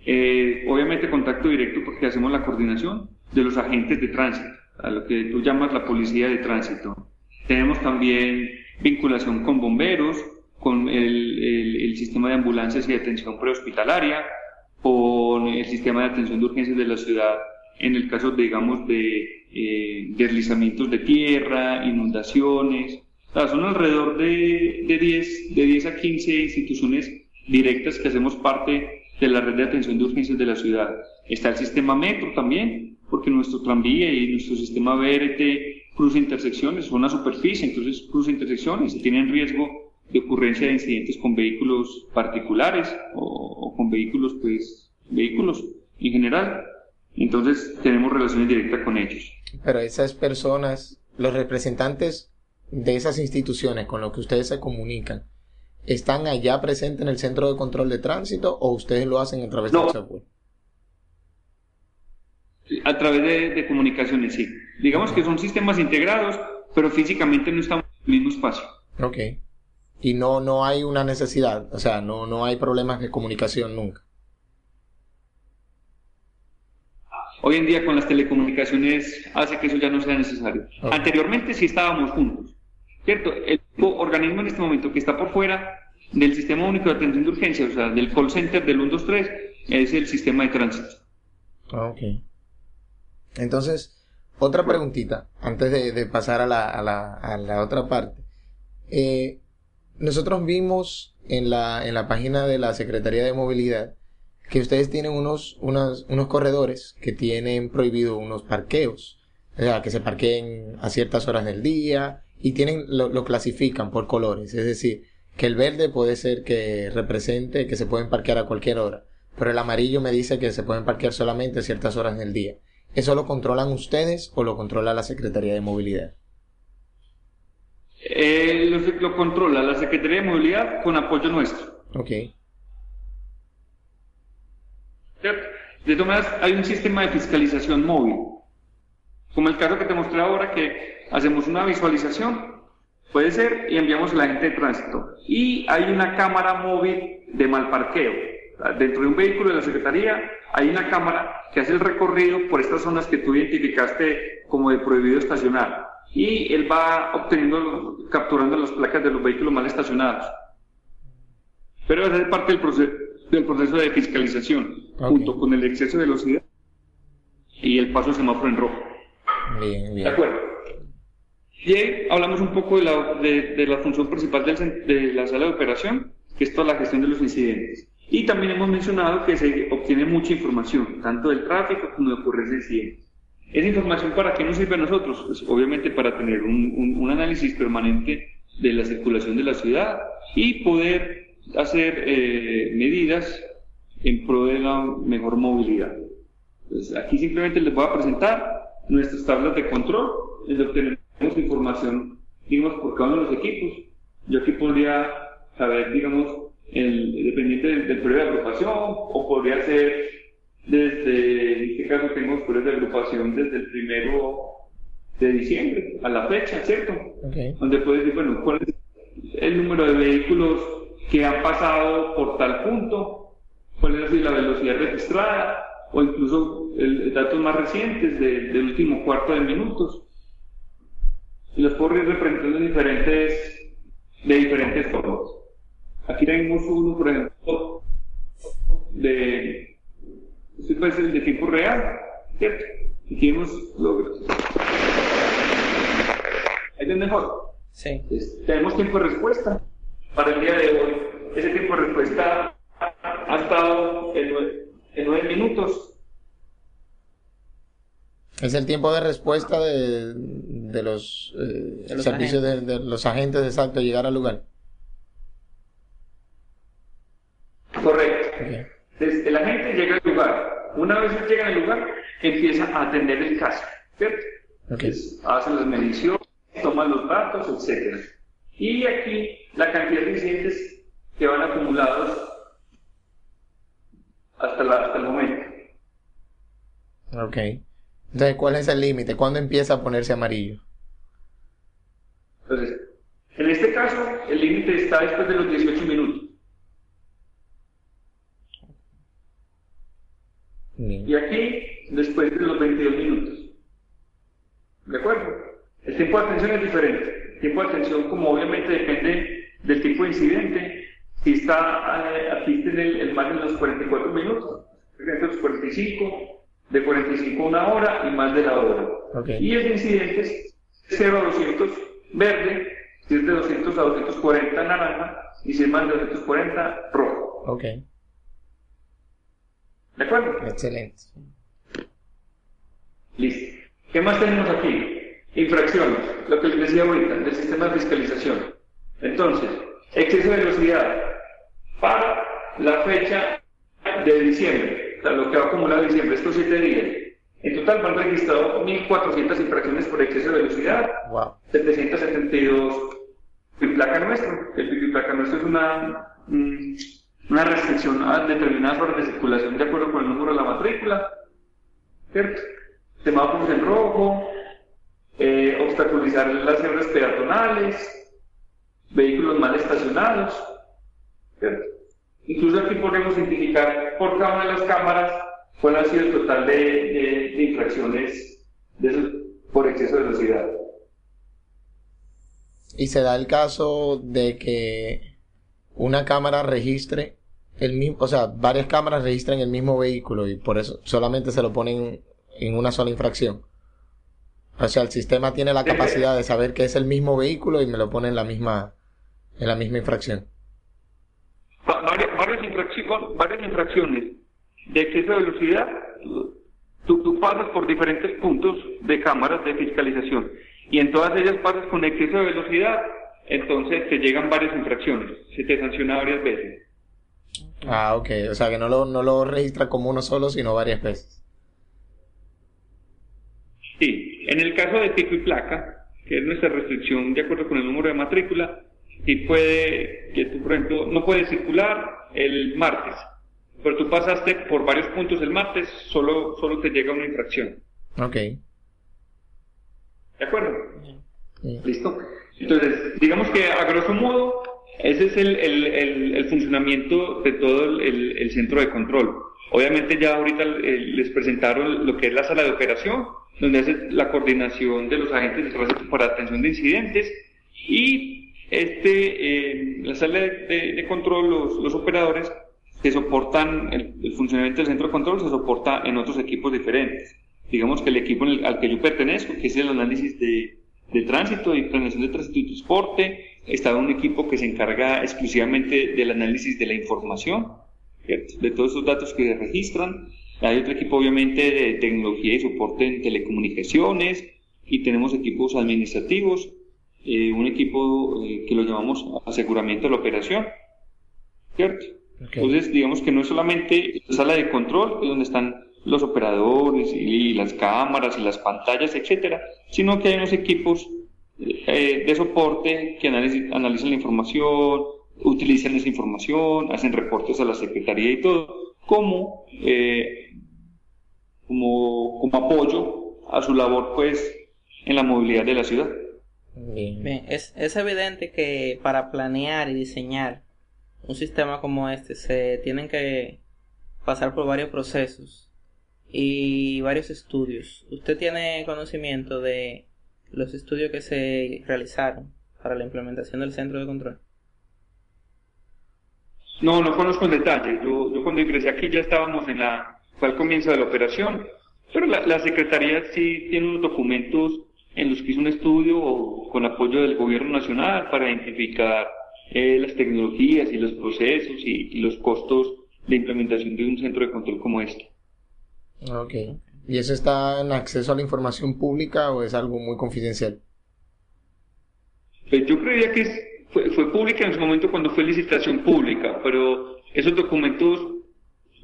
Obviamente contacto directo porque hacemos la coordinación de los agentes de tránsito, a lo que tú llamas la policía de tránsito. Tenemos también vinculación con bomberos, con el sistema de ambulancias y de atención prehospitalaria, con el sistema de atención de urgencias de la ciudad, en el caso, digamos, de deslizamientos de tierra, inundaciones. O sea, son alrededor de 10 a 15 instituciones directas que hacemos parte de la red de atención de urgencias de la ciudad. Está el sistema metro también, porque nuestro tranvía y nuestro sistema BRT cruza intersecciones, son una superficie, entonces cruza intersecciones y tienen riesgo de ocurrencia de incidentes con vehículos particulares o con vehículos en general. Entonces tenemos relaciones directas con ellos. Pero esas personas, los representantes de esas instituciones con los que ustedes se comunican, ¿están allá presentes en el centro de control de tránsito o ustedes lo hacen a través del software? A través de comunicaciones, sí. Digamos que son sistemas integrados, pero físicamente no estamos en el mismo espacio. Ok. Y no hay una necesidad, o sea, no hay problemas de comunicación nunca. Hoy en día con las telecomunicaciones hace que eso ya no sea necesario. Ok. Anteriormente sí estábamos juntos, ¿cierto? El organismo en este momento que está por fuera del Sistema Único de Atención de Urgencia, o sea, del call center del 123, es el sistema de tránsito. Ok. Entonces, otra preguntita, antes de pasar a la otra parte. Nosotros vimos en la página de la Secretaría de Movilidad que ustedes tienen unos corredores que tienen prohibido unos parqueos, o sea, que se parqueen a ciertas horas del día y lo clasifican por colores, es decir, que el verde puede ser que represente que se pueden parquear a cualquier hora, pero el amarillo me dice que se pueden parquear solamente a ciertas horas del día. ¿Eso lo controlan ustedes o lo controla la Secretaría de Movilidad? Lo controla la Secretaría de Movilidad con apoyo nuestro. Ok. ¿Cierto? De todas maneras, hay un sistema de fiscalización móvil, como el caso que te mostré ahora, que hacemos una visualización, puede ser, y enviamos a la gente de tránsito. Y hay una cámara móvil de mal parqueo. Dentro de un vehículo de la Secretaría hay una cámara que hace el recorrido por estas zonas que tú identificaste como de prohibido estacionar. Y él va capturando las placas de los vehículos mal estacionados. Pero esa es parte del proceso de fiscalización, junto con el exceso de velocidad y el paso de semáforo en rojo. Bien, bien. ¿De acuerdo? Y ahí hablamos un poco de la función principal de la sala de operación, que es toda la gestión de los incidentes. Y también hemos mencionado que se obtiene mucha información, tanto del tráfico como de ocurrencias de incidentes. ¿Esa información para qué nos sirve a nosotros? Pues obviamente para tener un análisis permanente de la circulación de la ciudad y poder hacer medidas en pro de la mejor movilidad. Entonces, aquí simplemente les voy a presentar nuestras tablas de control, donde obtenemos información, digamos, por cada uno de los equipos. Yo aquí podría saber, digamos, dependiente del periodo de agrupación, o podría ser en este caso tengo periodo de agrupación desde el 1 de diciembre a la fecha, ¿cierto? Okay. Donde puedes decir, bueno, cuál es el número de vehículos que han pasado por tal punto, cuál es la velocidad registrada, o incluso datos más recientes del último cuarto de minutos. Y los puedo ir representando de diferentes formas. Aquí tenemos uno, por ejemplo, este puede ser el de tiempo real, ¿cierto? Aquí hemos logrado. ¿Ahí es mejor? Sí. Tenemos tiempo de respuesta para el día de hoy. Ese tiempo de respuesta ha estado en 9 minutos. Es el tiempo de respuesta de los servicios de los agentes, exacto, llegar al lugar. Correcto. Okay. El agente llega al lugar. Una vez llega al lugar, empieza a atender el caso, ¿cierto? Okay. Entonces, hace las mediciones, toma los datos, etc. Y aquí la cantidad de incidentes que van acumulados hasta el momento. Ok. Entonces, ¿cuál es el límite? ¿Cuándo empieza a ponerse amarillo? Entonces, en este caso, el límite está después de los 18 minutos. Bien. Y aquí, después de los 22 minutos. ¿De acuerdo? El tiempo de atención es diferente. El tiempo de atención, como obviamente depende del tipo de incidente, si está aquí en el margen de los 44 minutos, de los 45, de 45 a una hora y más de la hora. Okay. Y el de incidentes, 0 a 200 verde, si es de 200 a 240 naranja, y si es más de 240 rojo. Ok. ¿De acuerdo? Excelente. Listo. ¿Qué más tenemos aquí? Infracciones, lo que les decía ahorita, del sistema de fiscalización. Entonces, exceso de velocidad para la fecha de diciembre, o sea, lo que va a acumular diciembre, estos 7 días. En total van registrados 1.400 infracciones por exceso de velocidad, Wow. 772 piplaca nuestro. El piplaca nuestro es una restricción a determinadas horas de circulación de acuerdo con el número de la matrícula, ¿cierto? Semáforos en rojo, obstaculizar las cierres peatonales, vehículos mal estacionados, ¿cierto? Incluso aquí podemos identificar por cada una de las cámaras ¿Cuál ha sido el total de infracciones por exceso de velocidad? Y se da el caso de que una cámara registre el mismo, o sea, varias cámaras registran el mismo vehículo y por eso solamente se lo ponen en una sola infracción. O sea, el sistema tiene la capacidad de saber que es el mismo vehículo y me lo pone en la misma infracción. Varias infracciones de exceso de velocidad. Tú pasas por diferentes puntos de cámaras de fiscalización y en todas ellas pasas con exceso de velocidad, entonces te llegan varias infracciones, se te sanciona varias veces. Ah, ok, o sea que no lo registra como uno solo, sino varias veces. Sí, en el caso de pico y placa, que es nuestra restricción de acuerdo con el número de matrícula, sí puede que tú, por ejemplo, no puedes circular el martes, pero tú pasaste por varios puntos el martes, solo te llega una infracción. Ok. ¿De acuerdo? Sí. ¿Listo? Entonces, digamos que a grosso modo, ese es el funcionamiento de todo el centro de control. Obviamente ya ahorita les presentaron lo que es la sala de operación, donde hace la coordinación de los agentes de tránsito para atención de incidentes, y la sala de control, los operadores que soportan el funcionamiento del centro de control se soporta en otros equipos diferentes. Digamos que el equipo al que yo pertenezco, que es el análisis de tránsito y planeación de tránsito y transporte, está un equipo que se encarga exclusivamente del análisis de la información, ¿cierto? De todos esos datos que se registran. Hay otro equipo obviamente de tecnología y soporte en telecomunicaciones, y tenemos equipos administrativos, un equipo que lo llamamos aseguramiento de la operación, ¿cierto? Okay. Entonces digamos que no es solamente la sala de control, donde están los operadores y las cámaras y las pantallas, etcétera, sino que hay unos equipos de soporte que analizan la información, utilizan esa información, hacen reportes a la secretaría y todo, como apoyo a su labor, pues, en la movilidad de la ciudad. Bien, es evidente que para planear y diseñar un sistema como este se tienen que pasar por varios procesos y varios estudios. ¿Usted tiene conocimiento de los estudios que se realizaron para la implementación del centro de control? No conozco en detalle. Yo cuando ingresé aquí ya estábamos fue al comienzo de la operación, pero la Secretaría sí tiene unos documentos en los que hizo un estudio con apoyo del Gobierno Nacional para identificar las tecnologías y los procesos y los costos de implementación de un centro de control como este. Ok. ¿Y eso está en acceso a la información pública o es algo muy confidencial? Pues yo creía que fue pública en su momento cuando fue licitación pública, pero esos documentos,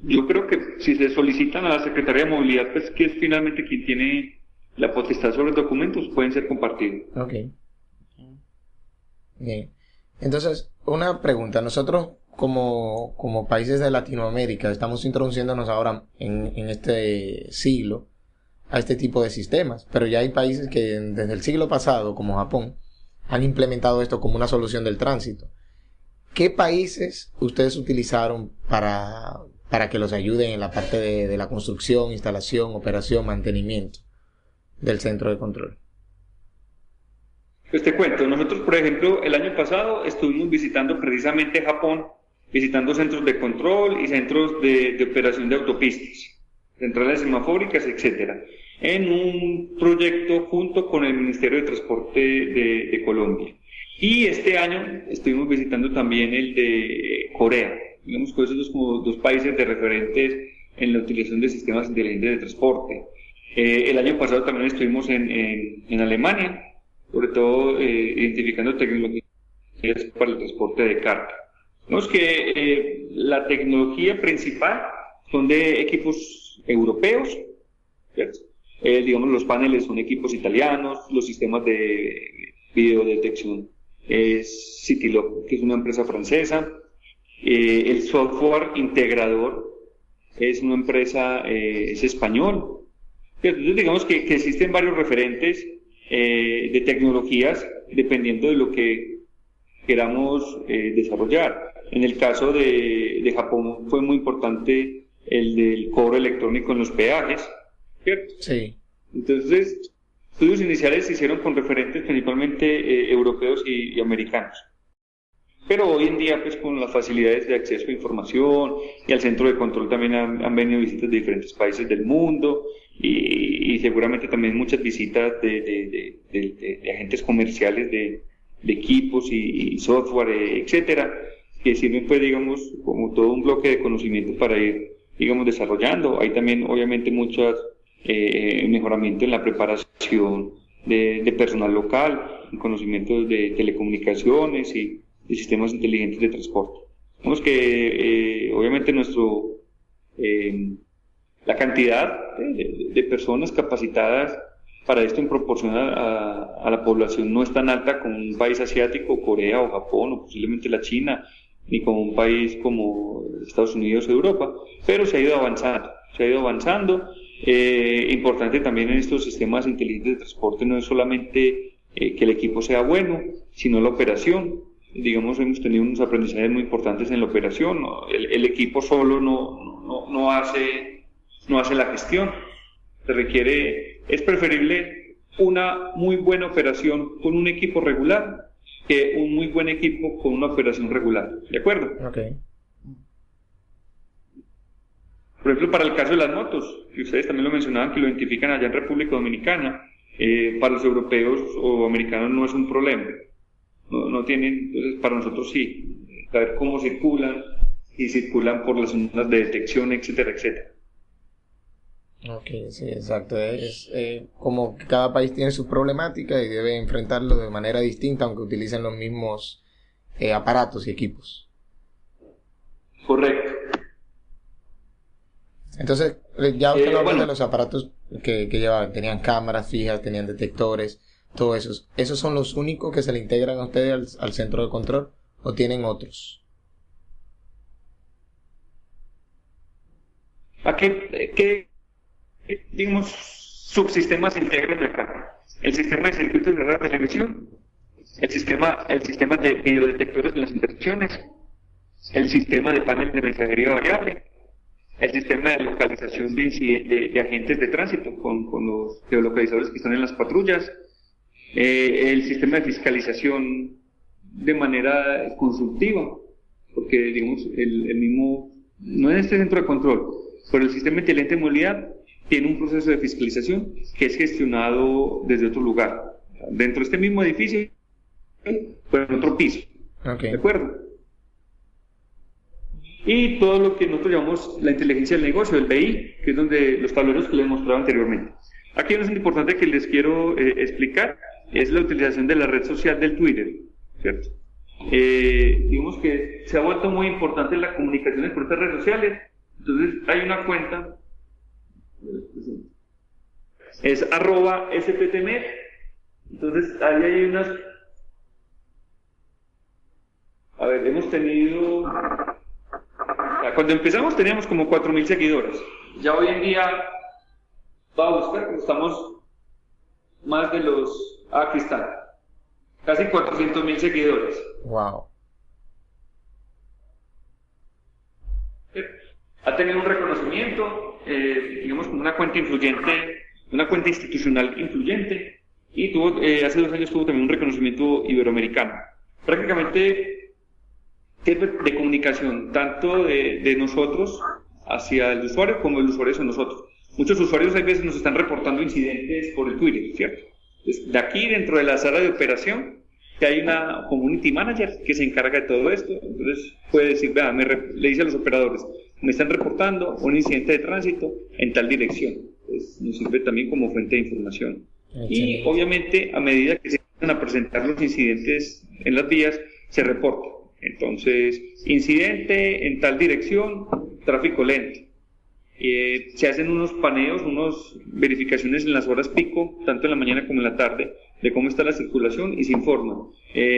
yo creo que si se solicitan a la Secretaría de Movilidad, pues que es finalmente quien tiene la potestad sobre los documentos, pueden ser compartidos. Ok. Bien. Entonces, una pregunta. Nosotros, como países de Latinoamérica, estamos introduciéndonos ahora en este siglo a este tipo de sistemas, pero ya hay países que desde el siglo pasado, como Japón, han implementado esto como una solución del tránsito. ¿Qué países ustedes utilizaron para que los ayuden en la parte de la construcción, instalación, operación, mantenimiento del centro de control? Pues te cuento, nosotros por ejemplo el año pasado estuvimos visitando precisamente Japón, visitando centros de control y centros de operación de autopistas, centrales semafóricas, etcétera, en un proyecto junto con el Ministerio de Transporte de Colombia. Y este año estuvimos visitando también el de Corea. Digamos que esos como dos países de referentes en la utilización de sistemas inteligentes de transporte. El año pasado también estuvimos en Alemania, sobre todo identificando tecnologías para el transporte de carga. Vemos que la tecnología principal son de equipos europeos, ¿cierto? Digamos, los paneles son equipos italianos, los sistemas de videodetección es Citilock, que es una empresa francesa, el software integrador es una empresa, es español. Entonces digamos que existen varios referentes de tecnologías dependiendo de lo que queramos desarrollar. En el caso de Japón fue muy importante el del cobro electrónico en los peajes, ¿cierto? Sí. Entonces, estudios iniciales se hicieron con referentes principalmente europeos y americanos. Pero hoy en día, pues con las facilidades de acceso a información y al centro de control también han venido visitas de diferentes países del mundo y seguramente también muchas visitas de agentes comerciales de equipos y software, etcétera, que sirven, pues, digamos, como todo un bloque de conocimiento para ir, digamos, desarrollando. Hay también, obviamente, muchas mejoramiento en la preparación de personal local, en conocimientos de telecomunicaciones y de sistemas inteligentes de transporte. Vemos que obviamente la cantidad de personas capacitadas para esto en proporción a la población no es tan alta como un país asiático, Corea o Japón o posiblemente la China, ni como un país como Estados Unidos o Europa, pero se ha ido avanzando. Importante también en estos sistemas inteligentes de transporte no es solamente que el equipo sea bueno, sino la operación. Digamos, hemos tenido unos aprendizajes muy importantes en la operación. El equipo solo no hace la gestión. Es preferible una muy buena operación con un equipo regular que un muy buen equipo con una operación regular. ¿De acuerdo? Okay. Por ejemplo, para el caso de las motos, que ustedes también lo mencionaban, que lo identifican allá en República Dominicana, para los europeos o americanos no es un problema. No tienen, entonces para nosotros sí, saber cómo circulan, y circulan por las zonas de detección, etcétera, etcétera. Ok, sí, exacto. Es como que cada país tiene su problemática y debe enfrentarlo de manera distinta, aunque utilicen los mismos aparatos y equipos. Correcto. Entonces, ya usted lo habla de los aparatos que llevaban. Tenían cámaras fijas, tenían detectores, todo eso. ¿Esos son los únicos que se le integran a ustedes al centro de control o tienen otros? ¿A qué digamos, subsistemas se integran acá? El sistema de circuitos de radio-televisión, el sistema de videodetectores de las intersecciones, el sistema de panel de mensajería variable, el sistema de localización de agentes de tránsito con los geolocalizadores que están en las patrullas, el sistema de fiscalización de manera consultiva, porque digamos el mismo, no en este centro de control, pero el sistema inteligente de movilidad tiene un proceso de fiscalización que es gestionado desde otro lugar, dentro de este mismo edificio, pero en otro piso. Okay. ¿De acuerdo? Y todo lo que nosotros llamamos la inteligencia del negocio, el BI, que es donde los tableros que les mostraba anteriormente. Aquí es importante que les quiero explicar, es la utilización de la red social del Twitter, ¿cierto? Digamos que se ha vuelto muy importante las comunicaciones por estas redes sociales. Entonces hay una cuenta, es @sttmed. Entonces ahí hay unas, a ver, hemos tenido, cuando empezamos teníamos como 4.000 seguidores. Ya hoy en día va a buscar, estamos más de los, aquí están, casi 400.000 seguidores. Wow. Ha tenido un reconocimiento, digamos, como una cuenta influyente, una cuenta institucional influyente, y tuvo, hace 2 años tuvo también un reconocimiento iberoamericano. Prácticamente de comunicación, tanto de nosotros hacia el usuario como el usuario hacia nosotros. Muchos usuarios a veces nos están reportando incidentes por el Twitter, ¿cierto? Entonces, de aquí, dentro de la sala de operación, que hay una community manager que se encarga de todo esto. Entonces puede decir, vea, le dice a los operadores, me están reportando un incidente de tránsito en tal dirección. Pues nos sirve también como fuente de información. Y obviamente a medida que se van a presentar los incidentes en las vías, se reporta. Entonces, incidente en tal dirección, tráfico lento. Se hacen unos paneos, unas verificaciones en las horas pico, tanto en la mañana como en la tarde, de cómo está la circulación y se informa.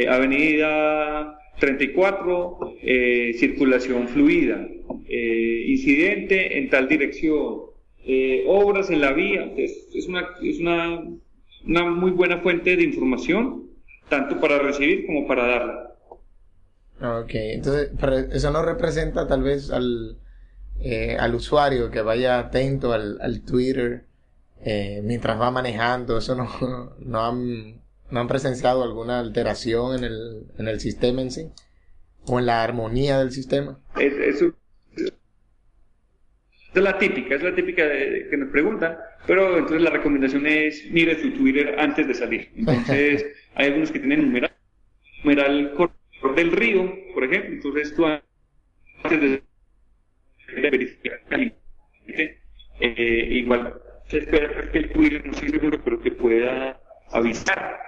Avenida 34, circulación fluida, incidente en tal dirección, obras en la vía. Entonces, es una muy buena fuente de información, tanto para recibir como para darla. Ok, entonces, pero eso no representa tal vez al usuario que vaya atento al Twitter mientras va manejando? ¿Eso no han presenciado alguna alteración en el sistema en sí? ¿O en la armonía del sistema? Es la típica que nos preguntan, pero entonces la recomendación es mire su Twitter antes de salir. Entonces hay algunos que tienen numeral corredor del río, por ejemplo, entonces tú antes de verificar igual se espera que el Twitter no sea seguro, pero que pueda avisar,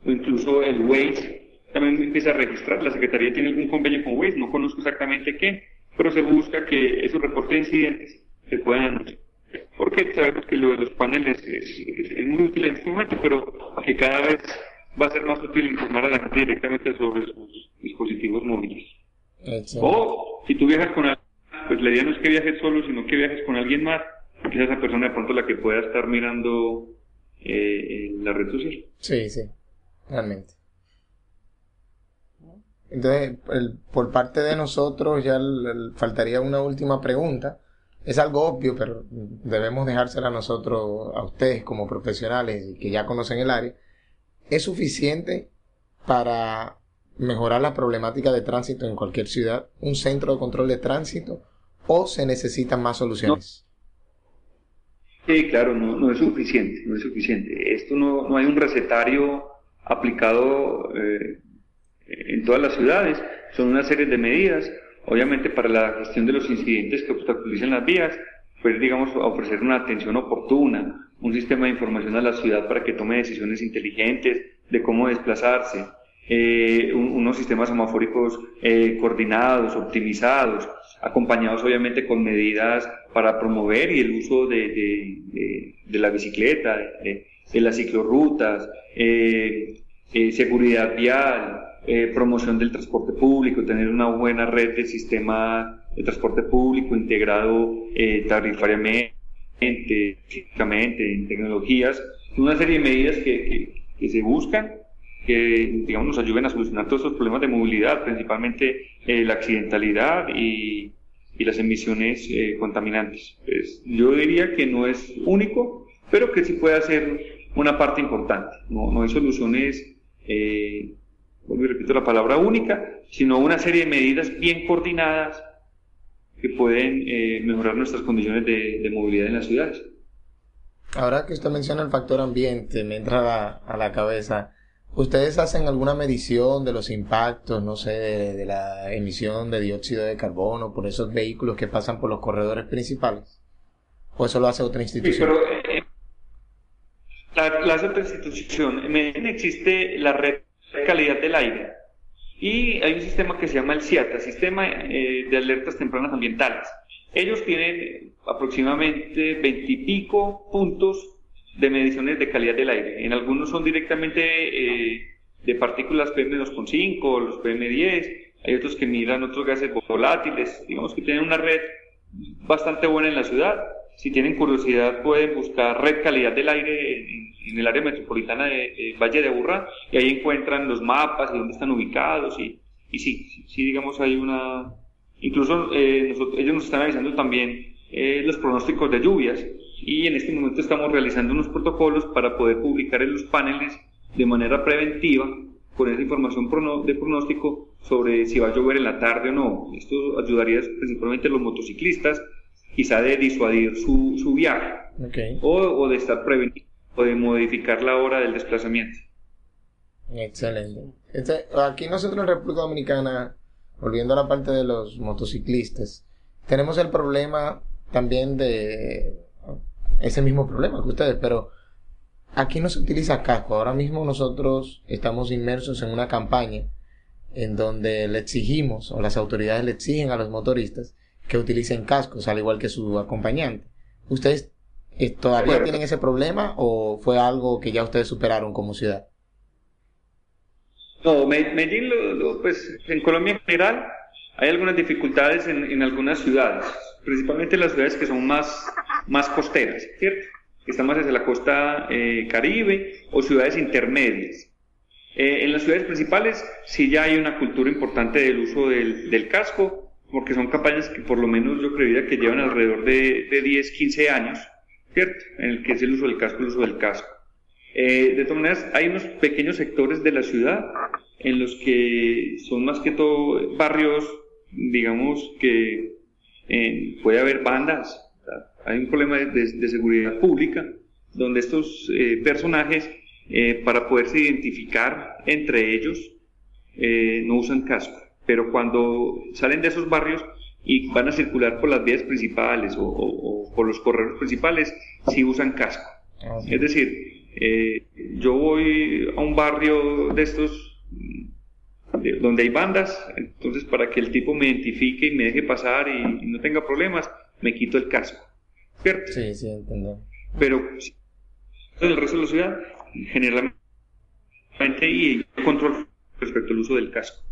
o incluso el Waze también empieza a registrar. La Secretaría tiene algún convenio con Waze, no conozco exactamente qué, pero se busca que esos reportes de incidentes se puedan anunciar. Porque sabemos que lo de los paneles es muy útil en este momento, pero que cada vez va a ser más útil informar a la gente directamente sobre sus dispositivos móviles. Excelente. O si tú viajas con alguien, pues la idea no es que viajes solo, sino que viajes con alguien más, que es esa persona de pronto la que pueda estar mirando la red social. Sí, realmente. Entonces, por parte de nosotros ya faltaría una última pregunta. Es algo obvio, pero debemos dejársela a nosotros, a ustedes como profesionales y que ya conocen el área. ¿Es suficiente para mejorar la problemática de tránsito en cualquier ciudad un centro de control de tránsito o se necesitan más soluciones? Sí, claro, no es suficiente, no es suficiente. Esto no hay un recetario aplicado en todas las ciudades, son una serie de medidas. Obviamente para la gestión de los incidentes que obstaculizan las vías, pues digamos ofrecer una atención oportuna, un sistema de información a la ciudad para que tome decisiones inteligentes de cómo desplazarse, unos sistemas semafóricos coordinados, optimizados, acompañados obviamente con medidas para promover y el uso de la bicicleta, de las ciclorrutas, seguridad vial, promoción del transporte público, tener una buena red de sistema de transporte público integrado tarifariamente, físicamente, en tecnologías, una serie de medidas que se buscan, que digamos nos ayuden a solucionar todos esos problemas de movilidad, principalmente la accidentalidad y las emisiones contaminantes. Pues, yo diría que no es único, pero que sí puede ser una parte importante. No hay soluciones vuelvo y repito la palabra única, sino una serie de medidas bien coordinadas que pueden mejorar nuestras condiciones de movilidad en las ciudades. Ahora que usted menciona el factor ambiente, me entra a la cabeza, ¿ustedes hacen alguna medición de los impactos, no sé, de la emisión de dióxido de carbono por esos vehículos que pasan por los corredores principales? ¿O eso lo hace otra institución? Sí, pero la hace otra institución. En Medellín existe la red de calidad del aire y hay un sistema que se llama el CIATA, Sistema de Alertas Tempranas Ambientales. Ellos tienen aproximadamente 20 y pico puntos de mediciones de calidad del aire. En algunos son directamente de partículas PM2.5, los PM10, hay otros que miran otros gases volátiles. Digamos que tienen una red bastante buena en la ciudad. Si tienen curiosidad pueden buscar red calidad del aire en el área metropolitana de Valle de Aburrá y ahí encuentran los mapas y dónde están ubicados y sí, digamos hay una... Incluso ellos nos están avisando también los pronósticos de lluvias y en este momento estamos realizando unos protocolos para poder publicar en los paneles de manera preventiva con esa información de pronóstico sobre si va a llover en la tarde o no. Esto ayudaría principalmente a los motociclistas, quizá de disuadir su viaje, okay, o de estar prevenido o de modificar la hora del desplazamiento. Excelente. Aquí nosotros en República Dominicana, volviendo a la parte de los motociclistas, tenemos el problema también de ese mismo problema que ustedes, pero aquí no se utiliza casco. Ahora mismo nosotros estamos inmersos en una campaña en donde le exigimos, o las autoridades le exigen a los motoristas que utilicen cascos, al igual que su acompañante. ¿Ustedes todavía tienen ese problema o fue algo que ya ustedes superaron como ciudad? No, Medellín, pues en Colombia en general hay algunas dificultades en algunas ciudades, principalmente las ciudades que son más costeras, ¿cierto? Que están más hacia la costa Caribe o ciudades intermedias. En las ciudades principales sí ya hay una cultura importante del uso del casco, porque son campañas que por lo menos yo creería que llevan alrededor de 10, 15 años, ¿cierto? En el que es el uso del casco. De todas maneras, hay unos pequeños sectores de la ciudad en los que son más que todo barrios, digamos, que puede haber bandas. Hay un problema de seguridad pública, donde estos personajes, para poderse identificar entre ellos, no usan casco. Pero cuando salen de esos barrios y van a circular por las vías principales o por los corredores principales, sí usan casco. Sí. Es decir, yo voy a un barrio de estos donde hay bandas, entonces para que el tipo me identifique y me deje pasar y no tenga problemas, me quito el casco, ¿cierto? Sí, entiendo. Pero en el resto de la ciudad, generalmente hay control respecto al uso del casco.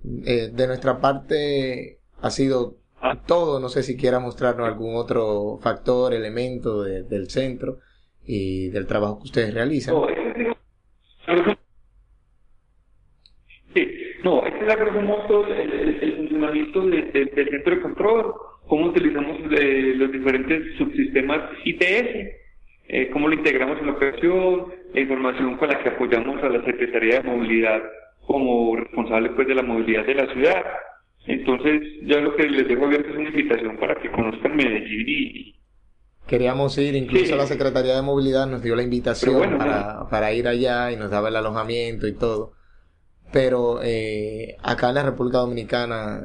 De nuestra parte ha sido todo. No sé si quiera mostrarnos algún otro factor, elemento del centro y del trabajo que ustedes realizan. Este es a grosso modo el funcionamiento del centro de control, cómo utilizamos los diferentes subsistemas ITS, cómo lo integramos en la operación, la información con la que apoyamos a la Secretaría de Movilidad como responsable pues de la movilidad de la ciudad. Entonces, yo lo que les dejo abierto es una invitación para que conozcan Medellín y queríamos ir, incluso la Secretaría de Movilidad nos dio la invitación para ir allá y nos daba el alojamiento y todo. Pero acá en la República Dominicana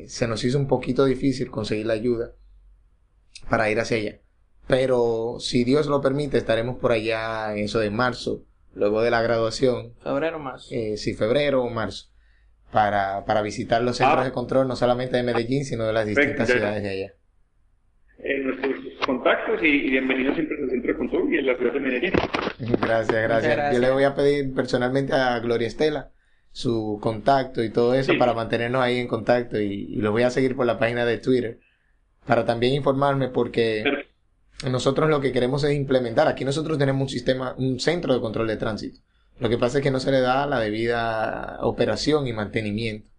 se nos hizo un poquito difícil conseguir la ayuda para ir hacia allá. Pero si Dios lo permite, estaremos por allá en eso de marzo, luego de la graduación. ¿Febrero o marzo? Sí, febrero o marzo. Para visitar los centros de control, no solamente de Medellín, sino de las distintas ciudades de allá. Nuestros contactos y bienvenidos siempre al centro de control y en la ciudad de Medellín. Gracias. Yo le voy a pedir personalmente a Gloria Estela su contacto y todo eso para mantenernos ahí en contacto y lo voy a seguir por la página de Twitter para también informarme, porque nosotros lo que queremos es implementar. Aquí nosotros tenemos un centro de control de tránsito. Lo que pasa es que no se le da la debida operación y mantenimiento.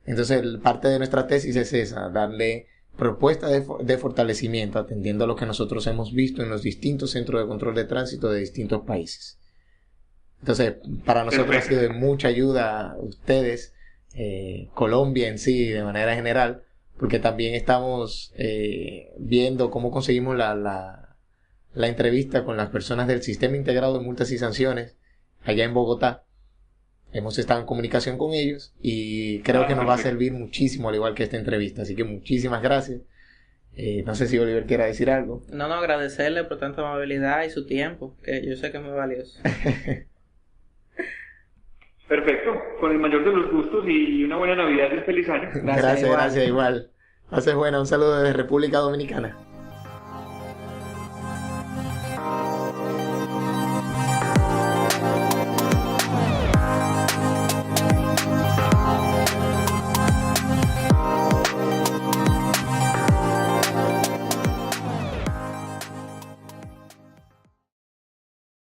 Entonces parte de nuestra tesis es esa, darle propuestas de fortalecimiento atendiendo a lo que nosotros hemos visto en los distintos centros de control de tránsito de distintos países. Entonces, para nosotros ha sido de mucha ayuda ustedes, Colombia en sí, de manera general, porque también estamos viendo cómo conseguimos la entrevista con las personas del Sistema Integrado de Multas y Sanciones allá en Bogotá. Hemos estado en comunicación con ellos y creo que nos va a servir muchísimo, al igual que esta entrevista. Así que muchísimas gracias. No sé si Oliver quiera decir algo. No, agradecerle por tanta amabilidad y su tiempo, que yo sé que es muy valioso. Perfecto, con el mayor de los gustos y una buena Navidad y un feliz año. Gracias, igual. Haces buena, un saludo desde República Dominicana.